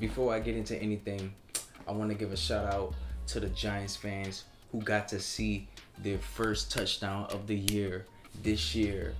before I get into anything, I want to give a shout out to the Giants fans who got to see their first touchdown of the year this year.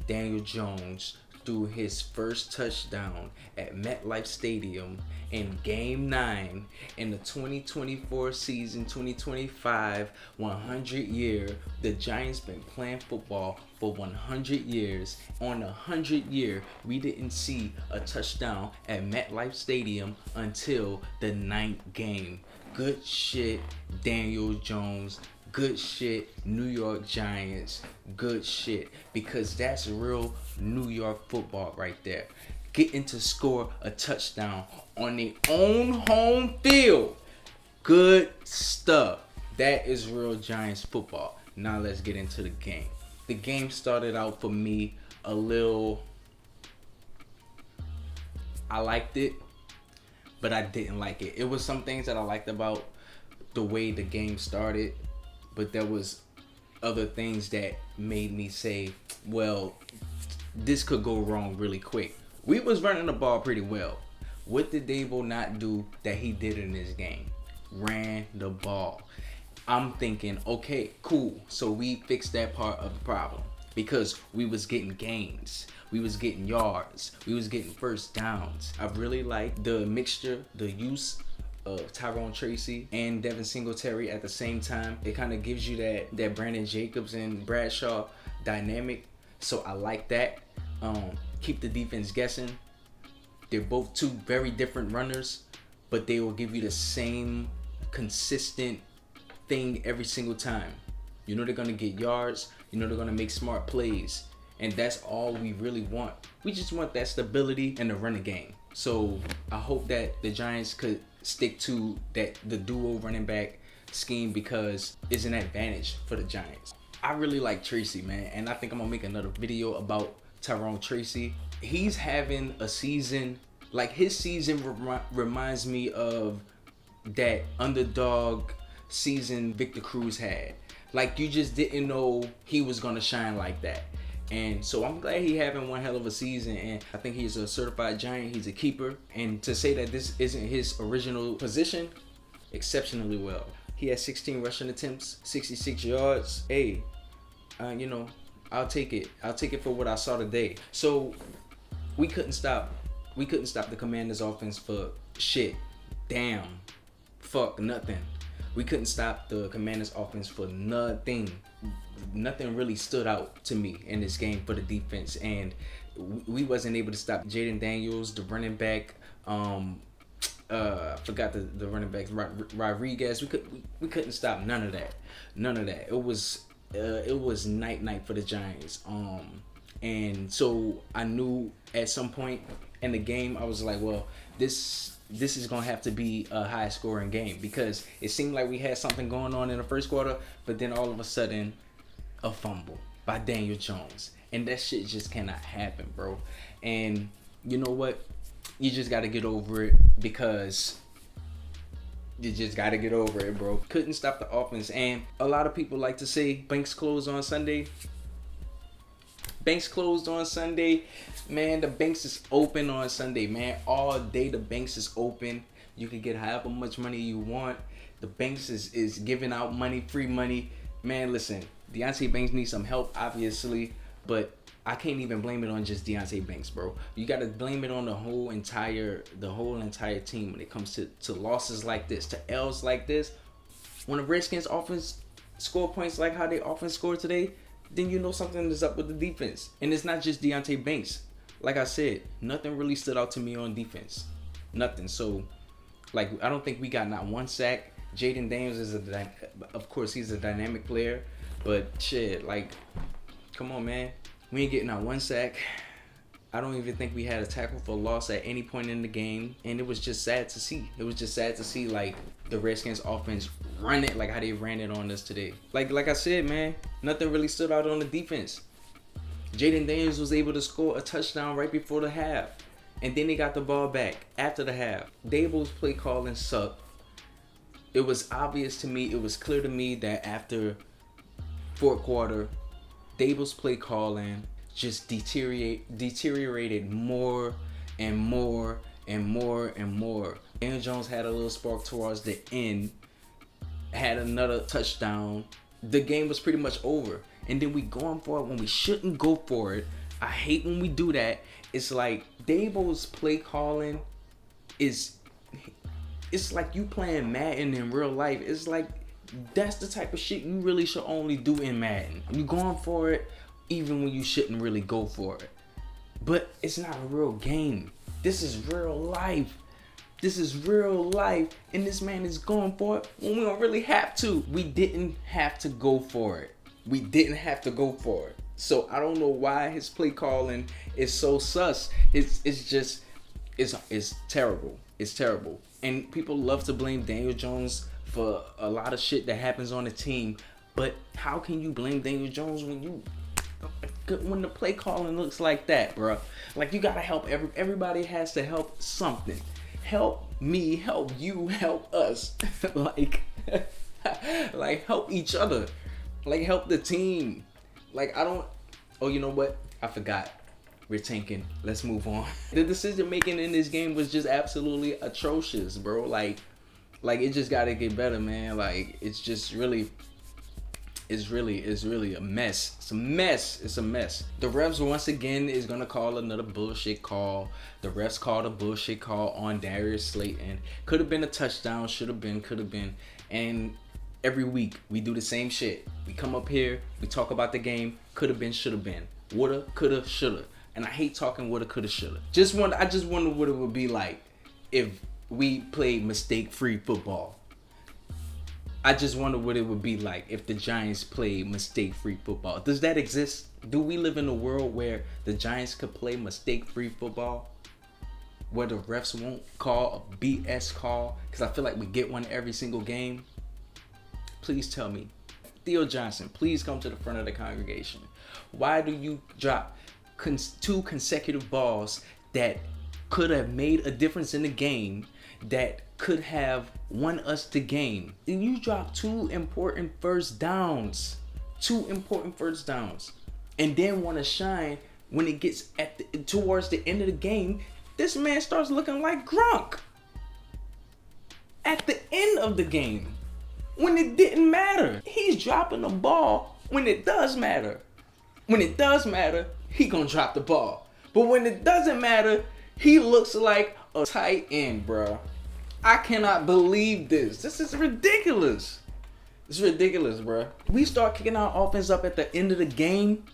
Daniel Jones threw his first touchdown at MetLife Stadium in Game 9 in the 2024 season, 2025, 100 year. The Giants been playing football for 100 years. On the 100 year, we didn't see a touchdown at MetLife Stadium until the 9th game. Good shit, Daniel Jones. Good shit, New York Giants. Good shit, because that's real New York football right there. Getting to score a touchdown on their own home field. Good stuff. That is real Giants football. Now let's get into the game. The game started out for me a little... I liked it, but I didn't like it. It was some things that I liked about the way the game started, but there was other things that made me say, well, this could go wrong really quick. We was running the ball pretty well. What did Daboll not do that he did in this game? Ran the ball. I'm thinking, okay, cool. So we fixed that part of the problem because we was getting gains. We was getting yards. We was getting first downs. I really like the mixture, the use of Tyrone Tracy and Devin Singletary at the same time. It kind of gives you that Brandon Jacobs and Bradshaw dynamic. So I like that. Keep the defense guessing. They're both two very different runners, but they will give you the same consistent thing every single time. You know they're going to get yards. You know they're going to make smart plays. And that's all we really want. We just want that stability in the running game. So I hope that the Giants could stick to the duo running back scheme because it's an advantage for the Giants. I really like Tracy, man, and I think I'm gonna make another video about Tyrone Tracy. He's having a season, like his season reminds me of that underdog season Victor Cruz had. Like you just didn't know he was gonna shine like that. And so I'm glad he having one hell of a season, and I think he's a certified Giant. He's a keeper, and to say that this isn't his original position, exceptionally well. He had 16 rushing attempts, 66 yards. Hey, I'll take it. I'll take it for what I saw today. So we couldn't stop the Commanders' offense for shit. Damn. Fuck nothing. We couldn't stop the Commanders' offense for nothing. Nothing really stood out to me in this game for the defense, and we wasn't able to stop Jaden Daniels, the running back. Forgot the running back Rodriguez. We couldn't stop none of that. It was night for the Giants. And so I knew at some point in the game I was like, well, this is gonna have to be a high scoring game because it seemed like we had something going on in the first quarter, but then all of a sudden a fumble by Daniel Jones, and that shit just cannot happen, bro. And you know what? You just got to get over it because you just got to get over it, bro. Couldn't stop the offense, and a lot of people like to say banks closed on Sunday. Banks closed on Sunday. Man, the banks is open on Sunday, man. All day the banks is open. You can get however much money you want. The banks is giving out money, free money. Man, listen, Deontay Banks needs some help, obviously, but I can't even blame it on just Deontay Banks, bro. You got to blame it on the whole entire team when it comes to losses like this, to L's like this. When the Redskins offense score points like how they offense scored today, then you know something is up with the defense. And it's not just Deontay Banks. Like I said, nothing really stood out to me on defense. Nothing. So, I don't think we got not one sack. Jaden Daniels of course, he's a dynamic player. But shit, come on, man. We ain't getting not one sack. I don't even think we had a tackle for loss at any point in the game. And it was just sad to see. It was just sad to see, the Redskins offense run it like how they ran it on us today. Like I said, man, nothing really stood out on the defense. Jaden Daniels was able to score a touchdown right before the half. And then they got the ball back after the half. Daboll's play calling sucked. It was obvious to me, it was clear to me that after fourth quarter, Daboll's play calling just deteriorated more and more and more and more. Daniel Jones had a little spark towards the end, had another touchdown. The game was pretty much over. And then we going for it when we shouldn't go for it. I hate when we do that. It's like Daboll'S play calling it's like you playing Madden in real life. It's like that's the type of shit you really should only do in Madden. You going for it even when you shouldn't really go for it. But it's not a real game. This is real life. This is real life. And this man is going for it when we don't really have to. We didn't have to go for it. We didn't have to go for it. So I don't know why his play calling is so sus. It's terrible. It's terrible. And people love to blame Daniel Jones for a lot of shit that happens on the team. But how can you blame Daniel Jones when the play calling looks like that, bro? Like, you gotta help. Everybody has to help something. Help me, help you, help us. like help each other. Like, help the team. Like, oh, you know what? I forgot. We're tanking. Let's move on. The decision making in this game was just absolutely atrocious, bro. Like it just gotta get better, man. Like, it's really a mess. It's a mess. The refs once again is gonna call another bullshit call. The refs called a bullshit call on Darius Slayton. Could have been a touchdown. Should have been. Could have been. And every week we do the same shit. We come up here. We talk about the game. Could have been. Should have been. Woulda. Coulda. Shoulda. And I hate talking woulda. Coulda. Shoulda. I just wonder what it would be like if we played mistake-free football. I just wonder what it would be like if the Giants played mistake-free football. Does that exist? Do we live in a world where the Giants could play mistake-free football? Where the refs won't call a BS call? Because I feel like we get one every single game. Please tell me. Theo Johnson, please come to the front of the congregation. Why do you drop 2 consecutive balls that could have made a difference in the game, that could have won us the game? And you drop 2 important first downs. And then want to shine when it gets towards the end of the game. This man starts looking like Gronk at the end of the game when it didn't matter. He's dropping the ball when it does matter. When it does matter, he gonna drop the ball. But when it doesn't matter, he looks like a tight end, bro. I cannot believe this. This is ridiculous. It's ridiculous, bro. We start kicking our offense up at the end of the game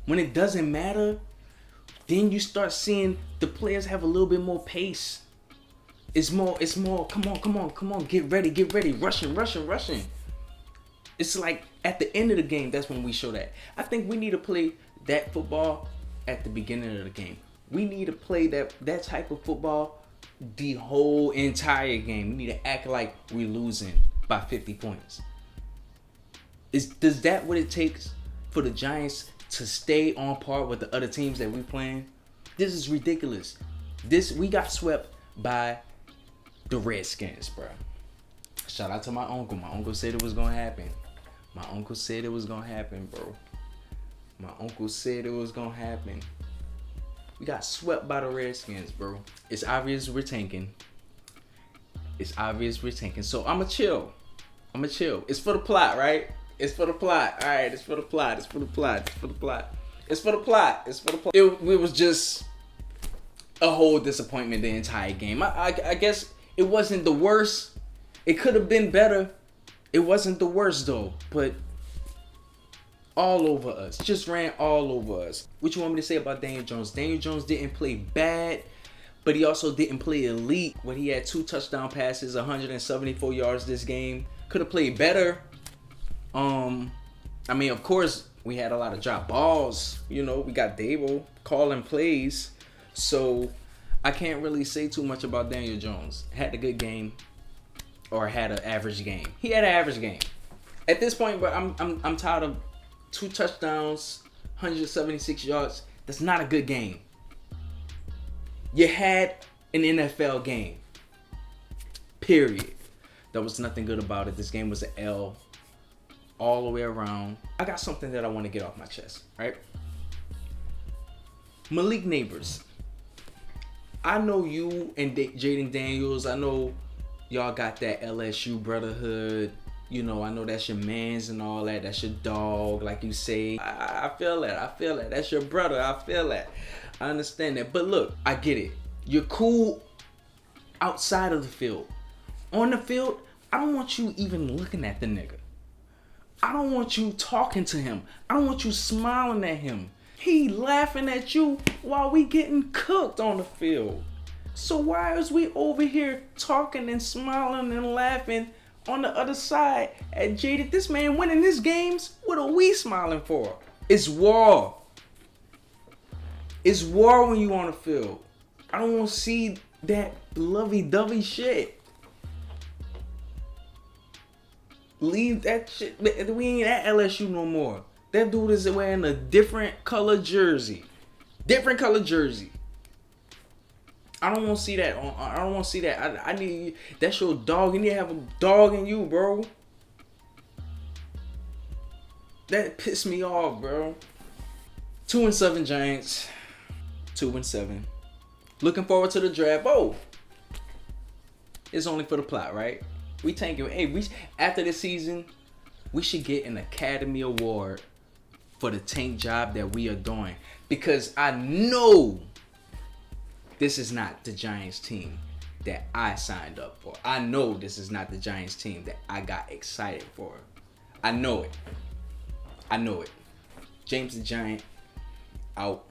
when it doesn't matter. Then you start seeing the players have a little bit more pace. It's more. Come on. Get ready. Rushing. It's like at the end of the game, that's when we show that. I think we need to play that football at the beginning of the game. We need to play that type of football the whole entire game. We need to act like we're losing by 50 points. Does that what it takes for the Giants to stay on par with the other teams that we're playing? This is ridiculous. We got swept by the Redskins, bro. Shout out to my uncle. My uncle said it was gonna happen. bro. My uncle said it was gonna happen. We got swept by the Redskins, bro. It's obvious we're tanking. So I'ma chill. It's for the plot, right? It's for the plot. All right, it's for the plot. It was just a whole disappointment the entire game. I guess it wasn't the worst. It could have been better. It wasn't the worst though, but all over us. Just ran all over us. What you want me to say about Daniel Jones? Daniel Jones didn't play bad, but he also didn't play elite. When he had 2 touchdown passes, 174 yards this game. Could have played better. I mean, of course, we had a lot of drop balls. You know, we got Daboll calling plays. So I can't really say too much about Daniel Jones. Had a good game or had an average game. He had an average game. At this point, but I'm tired of 2 touchdowns, 176 yards. That's not a good game. You had an NFL game. Period. There was nothing good about it. This game was an L all the way around. I got something that I want to get off my chest, right? Malik Nabers. I know you and Jaden Daniels. I know y'all got that LSU brotherhood. You know, I know that's your mans and all that. That's your dog, like you say. I feel that. I feel that. That's your brother. I feel that. I understand that. But look, I get it. You're cool outside of the field. On the field, I don't want you even looking at the nigga. I don't want you talking to him. I don't want you smiling at him. He laughing at you while we getting cooked on the field. So why is we over here talking and smiling and laughing on the other side at Jaded? This man winning his games. What are we smiling for? It's war. It's war when you on the field. I don't want to see that lovey-dovey shit. Leave that shit. We ain't at LSU no more. That dude is wearing a different color jersey. Different color jersey. I don't want to see that. I don't want to see that. I need. That's your dog. You need to have a dog in you, bro. That pissed me off, bro. 2-7 Giants. 2-7. Looking forward to the draft. Oh, it's only for the plot, right? We tanking. Hey, after this season, we should get an Academy Award for the tank job that we are doing, because I know this is not the Giants team that I signed up for. I know this is not the Giants team that I got excited for. I know it. I know it. James the Giant out.